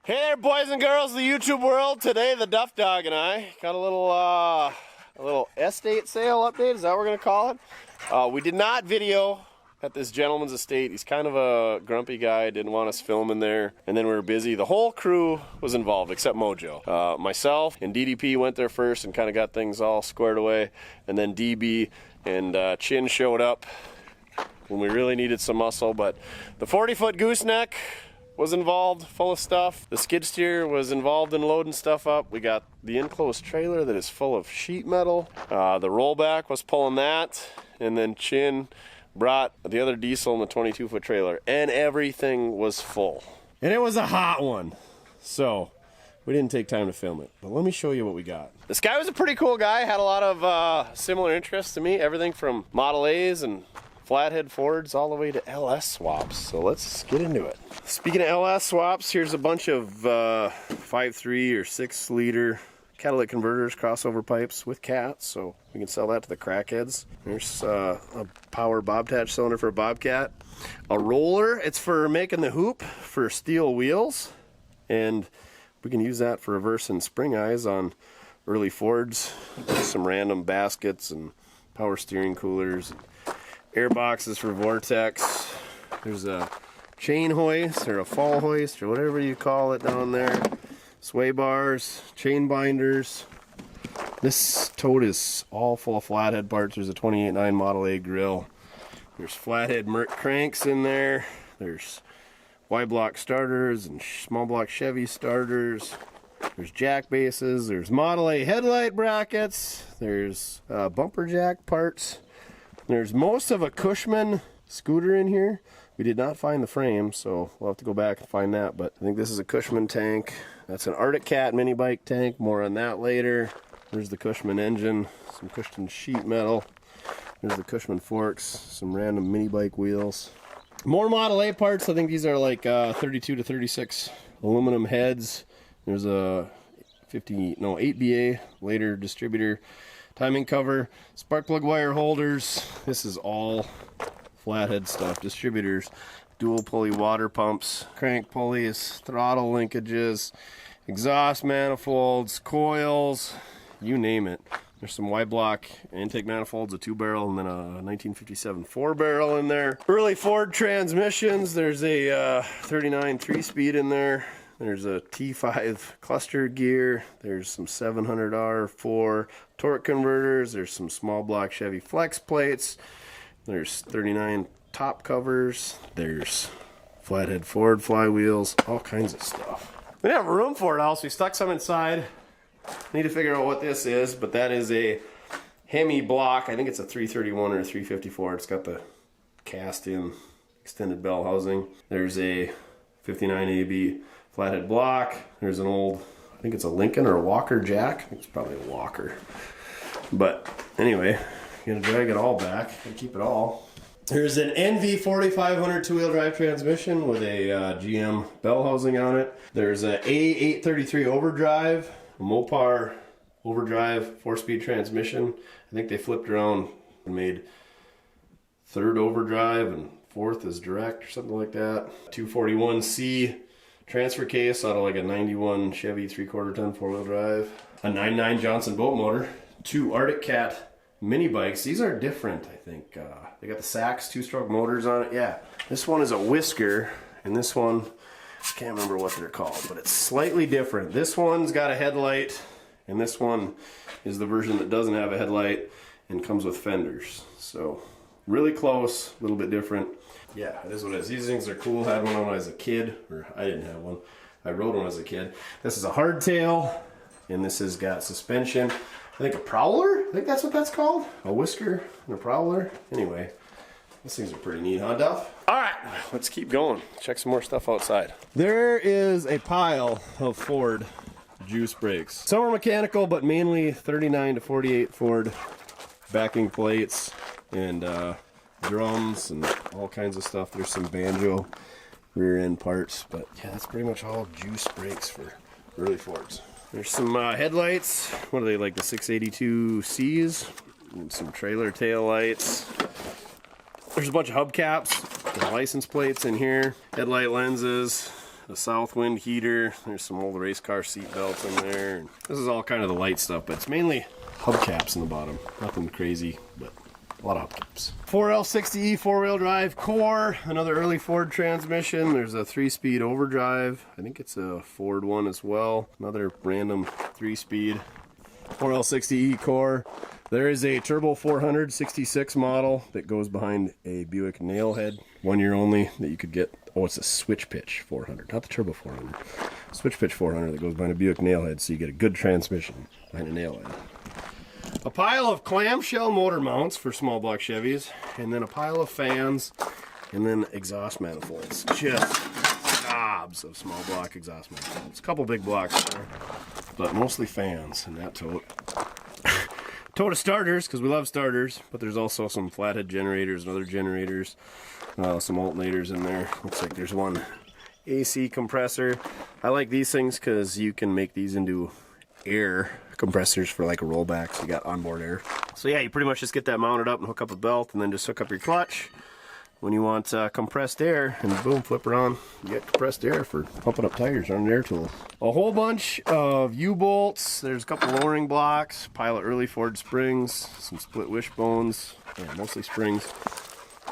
Hey there, boys and girls of the YouTube world. Today, the Duff dog and I got a little estate sale update. Is that what we're gonna call it? We did not video at this gentleman's estate. He's kind of a grumpy guy. Didn't want us filming there, and then we were busy. The whole crew was involved except Mojo. Myself and DDP went there first and kind of got things all squared away, and then DB and Chin showed up when we really needed some muscle. But the 40-foot gooseneck was involved, full of stuff. The skid steer was involved in loading stuff up. We got the enclosed trailer that is full of sheet metal. The rollback was pulling that, and then Chin brought the other diesel in the 22-foot trailer, and everything was full. And it was a hot one, so we didn't take time to film it. But let me show you what we got. This guy was a pretty cool guy, had a lot of similar interests to me, everything from Model A's and flathead Fords all the way to LS swaps. So let's get into it. Speaking of LS swaps, here's a bunch of 5.3 or 6 liter catalytic converters, crossover pipes with cats, so we can sell that to the crackheads. There's a power bobtail cylinder for a Bobcat. A roller, it's for making the hoop for steel wheels, and we can use that for reversing spring eyes on early Fords. Some random baskets and power steering coolers. Air boxes for Vortex. There's a chain hoist or a fall hoist or whatever you call it down there. Sway bars, chain binders. This tote is all full of flathead parts. There's a 28.9 Model A grill. There's flathead Merc cranks in there. There's Y-block starters and small block Chevy starters. There's jack bases. There's Model A headlight brackets. There's bumper jack parts. There's most of a Kushman scooter in here. We did not find the frame, so we'll have to go back and find that, but I think this is a Kushman tank. That's an Arctic Cat mini bike tank, more on that later. There's the Kushman engine, some Kushman sheet metal. There's the Kushman forks, some random mini bike wheels. More Model A parts. I think these are like 32 to 36 aluminum heads. There's a 8BA later distributor timing cover, spark plug wire holders. This is all flathead stuff. Distributors, dual pulley water pumps, crank pulleys, throttle linkages, exhaust manifolds, coils, you name it. There's some Y-block intake manifolds, a 2-barrel, and then a 1957 4-barrel in there. Early Ford transmissions. There's a 39 3-speed in there. There's a T5 cluster gear. There's some 700R4 torque converters. There's some small block Chevy flex plates. There's 39 top covers. There's flathead Ford flywheels. All kinds of stuff. We didn't have room for it all, so we stuck some inside. Need to figure out what this is, but that is a Hemi block. I think it's a 331 or a 354. It's got the cast-in extended bell housing. There's a 59 AB flathead block. There's an old, I think it's a Lincoln or a Walker jack. I think it's probably a Walker. But anyway, you're gonna drag it all back and keep it all. There's an NV 4500 two-wheel drive transmission with a GM bell housing on it. There's a A833 overdrive, a Mopar overdrive 4-speed transmission. I think they flipped around and made 3rd overdrive and 4th is direct or something like that. 241C transfer case out of like a 91 Chevy 3/4 ton 4-wheel drive. A 99 Johnson boat motor. 2 Arctic Cat mini bikes. These are different, I think. They got the Sachs 2-stroke motors on it. Yeah, this one is a Whisker, and this one, I can't remember what they're called, but it's slightly different. This one's got a headlight, and this one is the version that doesn't have a headlight and comes with fenders. So really close, a little bit different. Yeah, it is what it is. These things are cool. I had one when I was a kid, or I didn't have one. I rode one as a kid. This is a hardtail, and this has got suspension. I think a Prowler? I think that's what that's called. A Whisker and a Prowler. Anyway, these things are pretty neat, huh, Duff? All right, let's keep going. Check some more stuff outside. There is a pile of Ford juice brakes. Some are mechanical, but mainly 39 to 48 Ford backing plates and drums and all kinds of stuff. There's some banjo rear end parts, but yeah, that's pretty much all juice brakes for early Fords. There's some headlights. What are they, like the 682Cs? And some trailer tail lights. There's a bunch of hubcaps, license plates in here, headlight lenses, a south wind heater. There's some old race car seat belts in there. And this is all kind of the light stuff, but it's mainly hubcaps in the bottom. Nothing crazy, but a lot of hubcaps. 4L60E four-wheel drive core, another early Ford transmission. There's a 3-speed overdrive. I think it's a Ford one as well. Another random 3-speed 4L60E core. There is a Turbo 400 66 model that goes behind a Buick Nailhead. 1 year only that you could get. Oh, it's a switch pitch 400, not the Turbo 400. Switch pitch 400 that goes behind a Buick Nailhead, so you get a good transmission behind a Nailhead. A pile of clamshell motor mounts for small block Chevys, and then a pile of fans, and then exhaust manifolds. Just gobs of small block exhaust manifolds. A couple big blocks there, but mostly fans in that tote. Tote of starters, because we love starters, but there's also some flathead generators and other generators, some alternators in there. Looks like there's one AC compressor. I like these things because you can make these into air compressors for like a rollback, so you got onboard air. So yeah, you pretty much just get that mounted up and hook up a belt, and then just hook up your clutch when you want compressed air, and boom, flip her on. You get compressed air for pumping up tires on an air tool. A whole bunch of U-bolts. There's a couple lowering blocks, pile of early Ford springs, some split wishbones, yeah, mostly springs.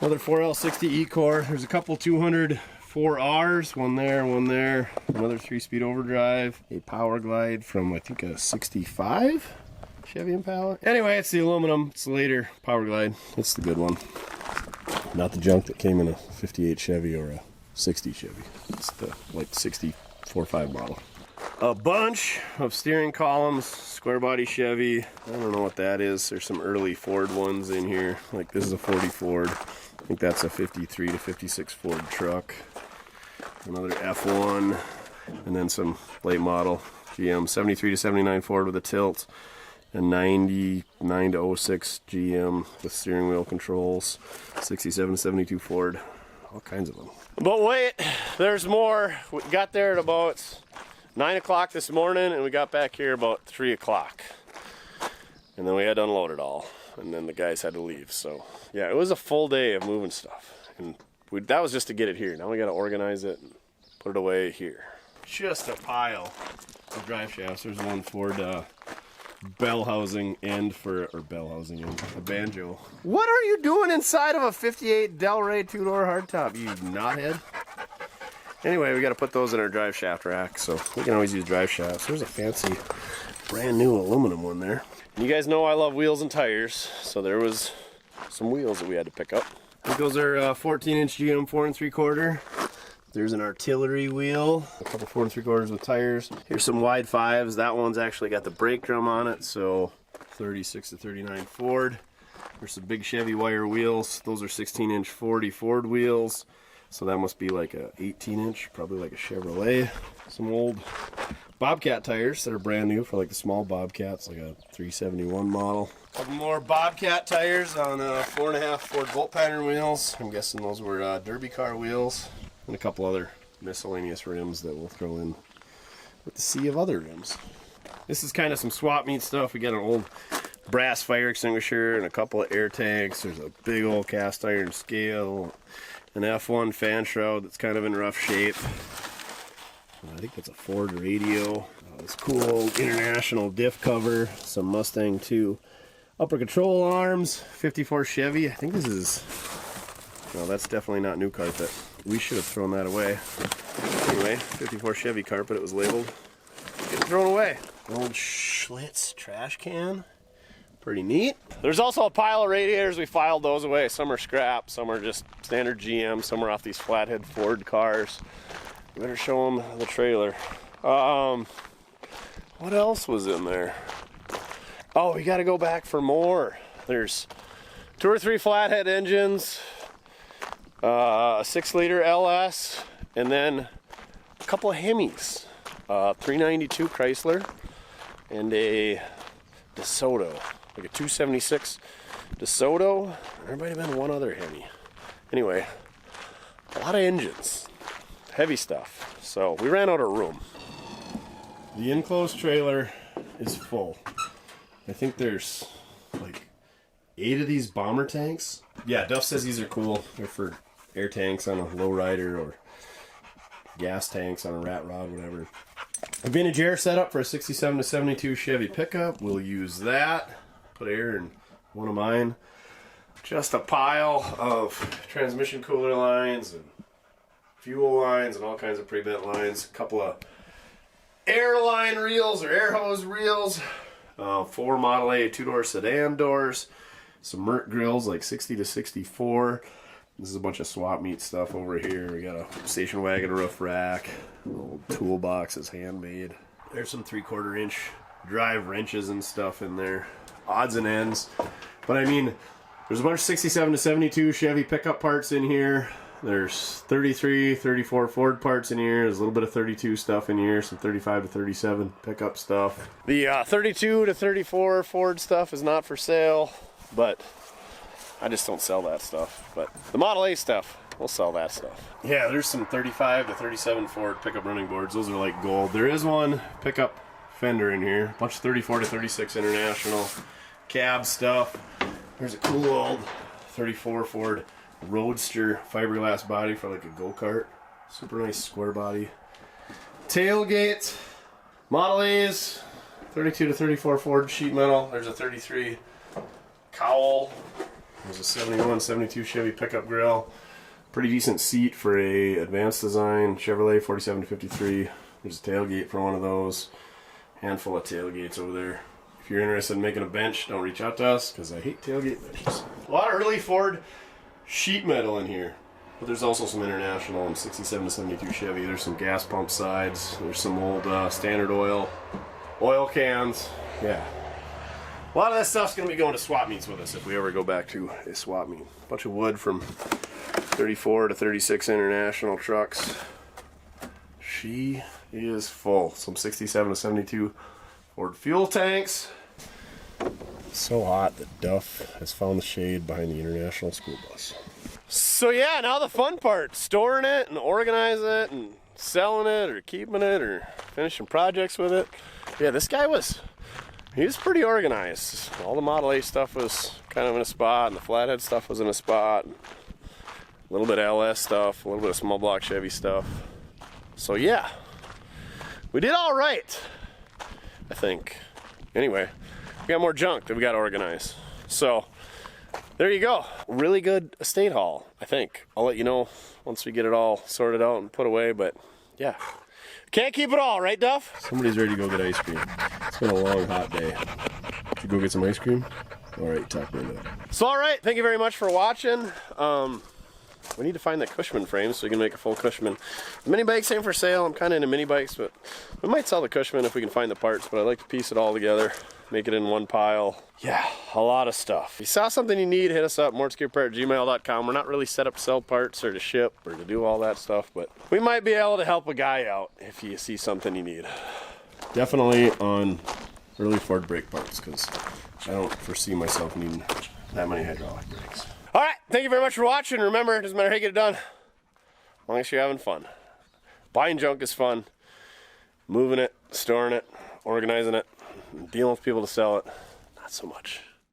Another 4L60E core. There's a couple 204Rs, one there, another 3-speed overdrive, a power glide from I think a 65 Chevy Impala. Anyway, it's the aluminum, it's the later power glide. It's the good one. Not the junk that came in a 58 Chevy or a 60 Chevy. It's the like 64.5 model. A bunch of steering columns, square body Chevy. I don't know what that is. There's some early Ford ones in here. Like this is a 40 Ford. I think that's a 53 to 56 Ford truck. Another F1, and then some late model GM 73 to 79 Ford with a tilt. A 99 to 06 GM with steering wheel controls, 67 to 72 Ford, all kinds of them. But wait, there's more. We got there at about 9 o'clock this morning, and we got back here about 3 o'clock. And then we had to unload it all, and then the guys had to leave. So yeah, it was a full day of moving stuff, and that was just to get it here. Now we got to organize it and put it away here. Just a pile of drive shafts. There's one Ford bell housing end for, or bell housing end, a banjo. What are you doing inside of a 58 Delray 2-door hardtop, you knothead? Anyway, we got to put those in our drive shaft rack, so we can always use drive shafts. There's a fancy brand new aluminum one there. And you guys know I love wheels and tires, so there was some wheels that we had to pick up. I think those are 14-inch GM 4 3/4. There's an artillery wheel, a couple 4 3/4 with tires. Here's some wide 5s. That one's actually got the brake drum on it, so 36 to 39 Ford. There's some big Chevy wire wheels. Those are 16-inch 40 Ford wheels, so that must be like a 18-inch, probably like a Chevrolet. Some old Bobcat tires that are brand new for like the small Bobcats, like a 371 model. A couple more Bobcat tires on 4.5 Ford bolt pattern wheels. I'm guessing those were derby car wheels. And a couple other miscellaneous rims that we'll throw in with the sea of other rims. This is kind of some swap meet stuff. We got an old brass fire extinguisher and a couple of air tanks. There's a big old cast iron scale, an F1 fan shroud that's kind of in rough shape. I think that's a Ford radio. This cool old International diff cover, some Mustang 2 upper control arms, 54 Chevy. I think this is, no, that's definitely not new carpet. We should have thrown that away. Anyway, 54 Chevy carpet, it was labeled. Getting thrown away. Old Schlitz trash can. Pretty neat. There's also a pile of radiators. We filed those away. Some are scrap, some are just standard GM, some are off these flathead Ford cars. Better show them the trailer. What else was in there? Oh, we gotta go back for more. There's 2 or 3 flathead engines, a 6-liter LS, and then a couple of Hemis, 392 Chrysler, and a DeSoto, like a 276 DeSoto. There might have been one other Hemi. Anyway, a lot of engines, heavy stuff. So we ran out of room. The enclosed trailer is full. I think there's like 8 of these bomber tanks. Yeah, Duff says these are cool. They're for air tanks on a lowrider or gas tanks on a rat rod, whatever. A vintage air setup for a 67 to 72 Chevy pickup. We'll use that. Put air in one of mine. Just a pile of transmission cooler lines and fuel lines and all kinds of pre-bent lines. A couple of airline reels or air hose reels. 4 Model A 2-door sedan doors. Some Mert grills like 60 to 64. This is a bunch of swap meet stuff over here. We got a station wagon roof rack. Old toolboxes, handmade. There's some 3/4 inch drive wrenches and stuff in there. Odds and ends. But I mean, there's a bunch of 67 to 72 Chevy pickup parts in here. There's 33, 34 Ford parts in here. There's a little bit of 32 stuff in here. Some 35 to 37 pickup stuff. The 32 to 34 Ford stuff is not for sale, but I just don't sell that stuff. But the Model A stuff, we'll sell that stuff. Yeah, there's some 35 to 37 Ford pickup running boards. Those are like gold. There is one pickup fender in here. A bunch of 34 to 36 International cab stuff. There's a cool old 34 Ford Roadster fiberglass body for like a go-kart. Super nice square body. Tailgate. Model A's. 32 to 34 Ford sheet metal. There's a 33 cowl. There's a 71, 72 Chevy pickup grill. Pretty decent seat for a advanced design Chevrolet 47 to 53. There's a tailgate for one of those. Handful of tailgates over there. If you're interested in making a bench, don't reach out to us because I hate tailgate benches. A lot of early Ford sheet metal in here. But there's also some International and 67 to 72 Chevy. There's some gas pump sides. There's some old Standard oil cans. Yeah. A lot of that stuff's going to be going to swap meets with us if we ever go back to a swap meet. A bunch of wood from 34 to 36 International trucks. She is full. Some 67 to 72 Ford fuel tanks. It's so hot that Duff has found the shade behind the International school bus. So yeah, now the fun part. Storing it and organizing it and selling it or keeping it or finishing projects with it. Yeah, this guy he was pretty organized. All the Model A stuff was kind of in a spot, and the flathead stuff was in a spot. A little bit of LS stuff, a little bit of small block Chevy stuff. So yeah, we did all right, I think. Anyway, we got more junk that we got to organize. So there you go. Really good estate haul, I think. I'll let you know once we get it all sorted out and put away, but yeah. Can't keep it all, right, Duff? Somebody's ready to go get ice cream. It's been a long, hot day. Should we go get some ice cream? All right, talk me into it. So, all right, thank you very much for watching. We need to find that Kushman frame so we can make a full Kushman. The mini bikes ain't for sale. I'm kind of into mini bikes, but we might sell the Kushman if we can find the parts, but I'd like to piece it all together, make it in one pile. Yeah, a lot of stuff. If you saw something you need, hit us up, mortskerepair@gmail.com. We're not really set up to sell parts or to ship or to do all that stuff, but we might be able to help a guy out if you see something you need. Definitely on early Ford brake parts, because I don't foresee myself needing that many hydraulic brakes. All right, thank you very much for watching. Remember, it doesn't matter how you get it done, as long as you're having fun. Buying junk is fun. Moving it, storing it, organizing it, dealing with people to sell it, not so much.